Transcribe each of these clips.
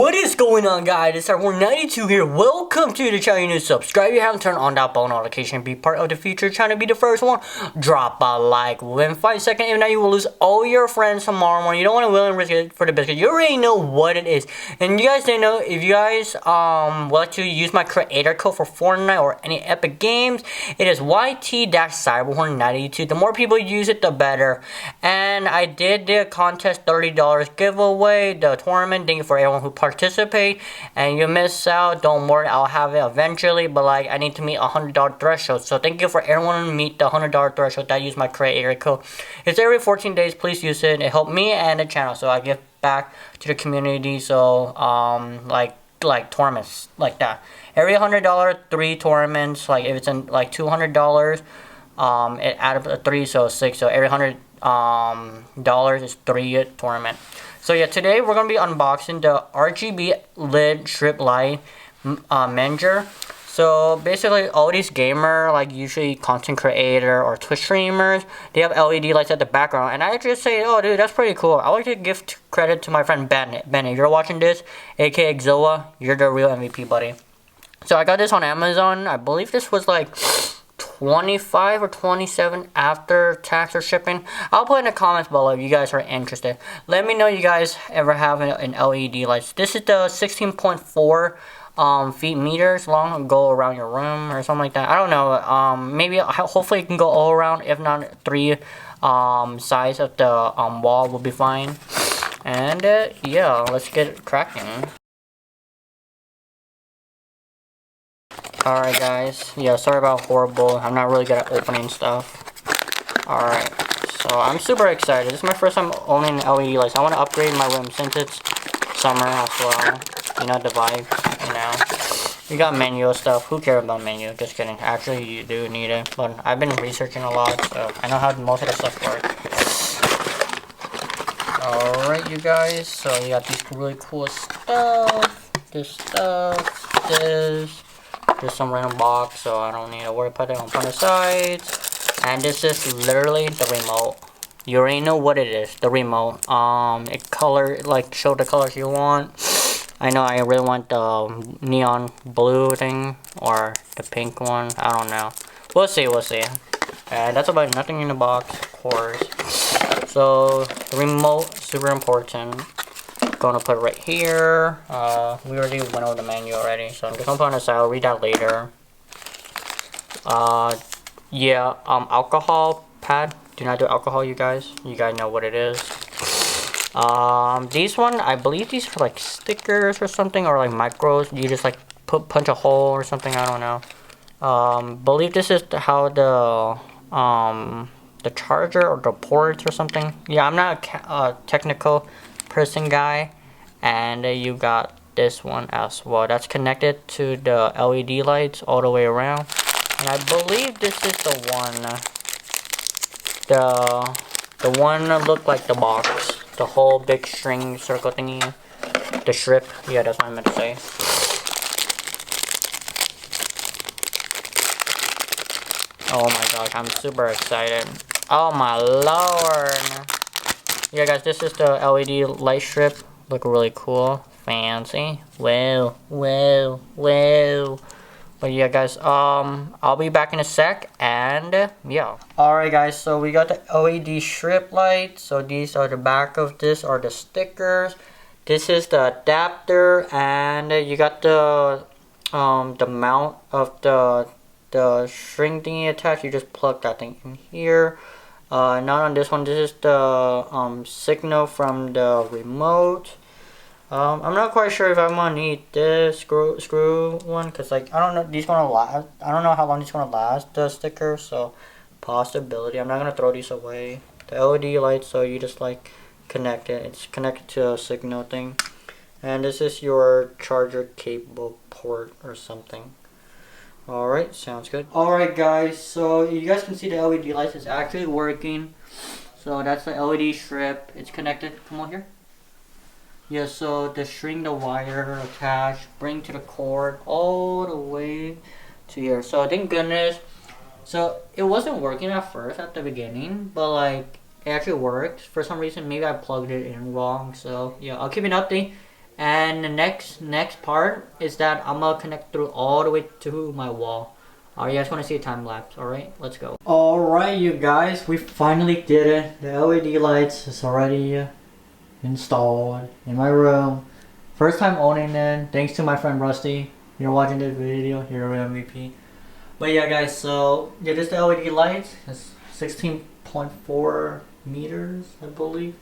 What is going on, guys? It's R92 here. Welcome to the channel. You need to subscribe if you haven't turned on that bell notification. Be part of the future, trying to be the first one. Drop a like within 5 seconds. If not, you will lose all your friends tomorrow morning. You don't want to will and risk it for the biscuit. You already know what it is. And you guys didn't know, if you guys would like to use my creator code for Fortnite or any Epic Games, it is YT-Cyberhorn92. The more people use it, the better. And I did a contest, $30 giveaway, the tournament. Thank you for everyone who participate, and you miss out, don't worry, I'll have it eventually, but like I need to meet $100 threshold. So thank you for everyone who meet the $100 threshold that use my creator code. It's every 14 days. Please use it. It helped me and the channel, so I give back to the community. So like tournaments like that, every $100 3 tournaments. Like if it's in like $200, it add up to 3, so 6. So every $100 is 3 tournament. So yeah, today we're going to be unboxing the RGB lid strip light Minger. So basically all these gamer, like usually content creator or Twitch streamers, they have LED lights at the background. And I just say, oh dude, that's pretty cool. I like to give credit to my friend Ben. Ben, if you're watching this, aka Xoa, you're the real MVP, buddy. So I got this on Amazon. I believe this was like 25 or 27 after tax or shipping. I'll put in the comments below if you guys are interested. Let me know you guys ever have an LED lights. This is the 16.4 feet meters long, go around your room or something like that. I don't know. Maybe hopefully it can go all around. If not, 3 sides of the wall will be fine. And yeah, let's get cracking. Alright guys, yeah, sorry about horrible, I'm not really good at opening stuff. Alright, so I'm super excited. This is my first time owning LED lights. I want to upgrade my room since it's summer as well. You know, the vibe, you know. We got menu stuff, who cares about menu, just kidding. Actually, you do need it, but I've been researching a lot, so I know how most of the stuff works. Alright you guys, so you got these really cool stuff, this. There's some random box, so I don't need to worry about it on the sides. And this is literally the remote. You already know what it is, the remote. It show the colors you want. I know I really want the neon blue thing or the pink one. I don't know. We'll see. And that's about nothing in the box, of course. So the remote, super important. Gonna put it right here. We already went over the menu already, so I'm just gonna put it on the side. I'll read that later. Yeah, alcohol pad. Do not do alcohol, you guys. You guys know what it is. These one, I believe these are like stickers or something, or like micros. You just like punch a hole or something. I don't know. Believe this is how the charger or the ports or something. Yeah, I'm not a technical person guy. And you got this one as well. That's connected to the LED lights all the way around. And I believe this is the one. The one that looked like the box. The whole big string circle thingy. The strip. Yeah, that's what I meant to say. Oh my gosh, I'm super excited. Oh my lord. Yeah guys, this is the LED light strip. Look really cool, fancy. Wow. But yeah guys, I'll be back in a sec, and yeah. Alright guys, so we got the LED strip light. So these are the back of this, are the stickers. This is the adapter, and you got the mount of the string thingy attached. You just plug that thing in here. Not on this one. This is the signal from the remote. I'm not quite sure if I'm gonna need this screw one, cause like I don't know these gonna last. I don't know how long these gonna last, the sticker. So possibility. I'm not gonna throw these away. The LED lights, so you just like connect it. It's connected to a signal thing, and this is your charger capable port or something. Alright, sounds good. Alright guys, so you guys can see the LED lights is actually working. So that's the LED strip. It's connected. Come on here. Yeah, so to string the wire attached, bring to the cord all the way to here. So thank goodness. So it wasn't working at first at the beginning, but like it actually works. For some reason, maybe I plugged it in wrong. So yeah, I'll keep an update. And the next part is that I'm gonna connect through all the way to my wall. You guys want to see a time lapse? All right, let's go. All right, you guys, we finally did it. The LED lights is already installed in my room. First time owning it. Thanks to my friend Rusty. You're watching this video. You're an MVP. But yeah, guys. So yeah, this the LED lights. It's 16.4 meters, I believe.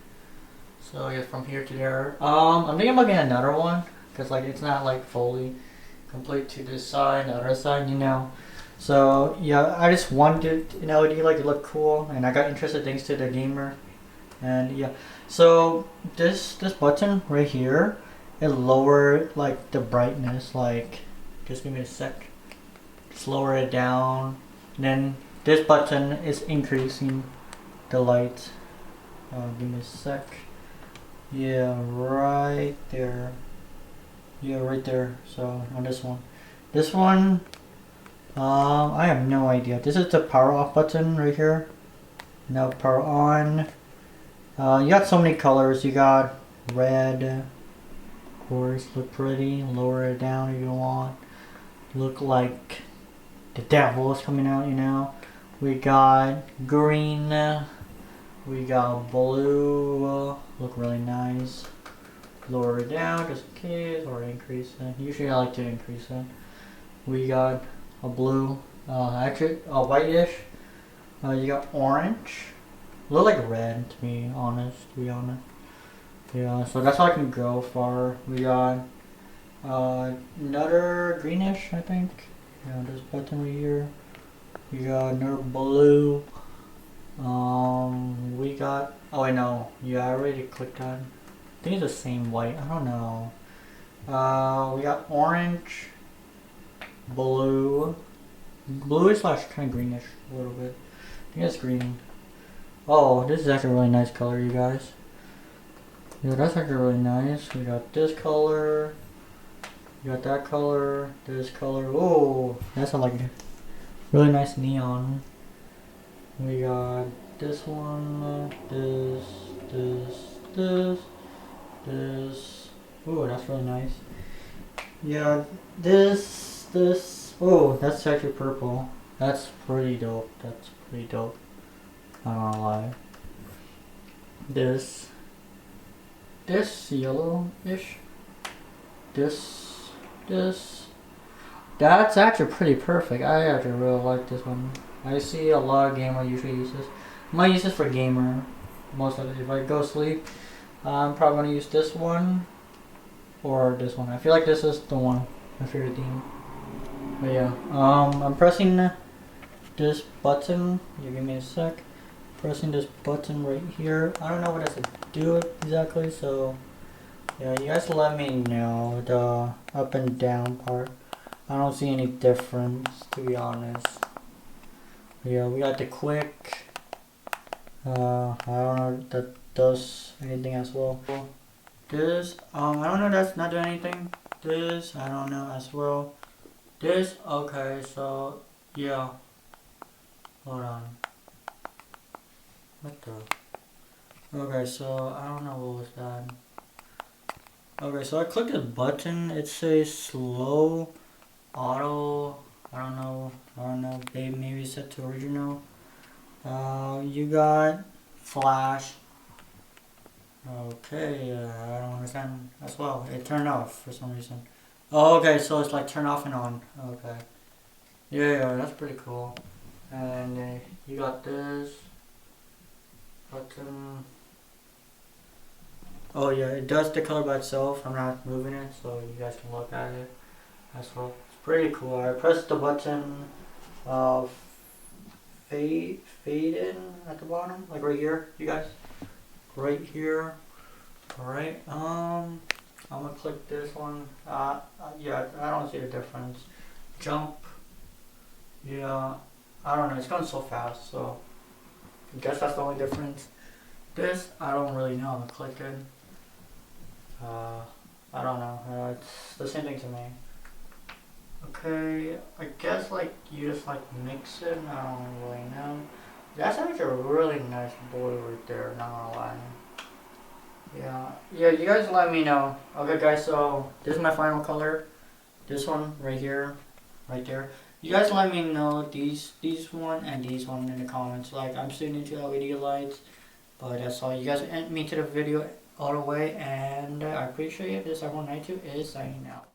So yeah, from here to there. I'm thinking about getting another one because like it's not like fully complete to this side, the other side, you know. So yeah, I just wanted an LED light to look cool, and I got interested thanks to the gamer. And yeah, so this button right here, it lowered like the brightness. Like, just give me a sec. Just lower it down. And then this button is increasing the light. Give me a sec. Yeah, right there. Yeah, right there. So on this one, I have no idea. This is the power off button right here. Now power on. You got so many colors. You got red, of course, look pretty. Lower it down if you want. Look like the devil is coming out, you know. We got green. We got blue. Look really nice. Lower it down just in case, or increase it. Usually I like to increase it. We got a blue. Actually, a whitish. You got orange. Look like red to be honest. Yeah, so that's how I can go far. We got another greenish, I think. Yeah, this button right here. We got another blue. We got. Oh wait, no. Yeah, I already clicked on. I think it's the same white. I don't know. We got orange, blue. Blue is like kind of greenish a little bit. I think it's green. Oh, this is actually a really nice color, you guys. Yeah, that's actually really nice. We got this color. We got that color. This color. Oh, that's like really nice neon. We got this one. This. Oh, that's really nice. Yeah, this. Oh, that's actually purple. That's pretty dope. Not gonna lie. This yellow-ish. This. That's actually pretty perfect. I actually really like this one. I see a lot of gamers usually use this. I might use this for gamer. Most of it. If I go sleep, I'm probably gonna use this one or this one. I feel like this is the one. My favorite theme. But yeah, I'm pressing this button. You give me a sec. Pressing this button right here. I don't know what else to do exactly, so yeah, you guys let me know the up and down part. I don't see any difference, to be honest. Yeah, we got the quick. I don't know if that does anything as well. This, I don't know, that's not doing anything. This, I don't know as well. This, okay, so yeah. Hold on. What the? Okay, so I don't know what was that. Okay, so I clicked the button. It says slow auto. I don't know. Maybe it's set to original. You got flash. Okay, I don't understand as well. It turned off for some reason. Oh, okay, so it's like turn off and on. Okay. Yeah, that's pretty cool. And you got this button. Oh yeah, it does the color by itself. I'm not moving it, so you guys can look at it as well. It's pretty cool. I pressed the button, fade in at the bottom, like right here, you guys. Right here. Alright, I'm gonna click this one. Yeah, I don't see a difference. Jump. Yeah, I don't know, it's going so fast, so I guess that's the only difference. This, I don't really know. I'm gonna click it. I don't know. It's the same thing to me. Okay, I guess like you just like mix it. I don't really know. That's actually a really nice blue right there. Not gonna lie. Yeah, you guys let me know. Okay guys, so this is my final color. This one right here, right there. You guys let me know these one and these one in the comments. Like, I'm still into LED lights, but that's all. You guys end me to the video all the way, and I appreciate it. This R192 is signing out.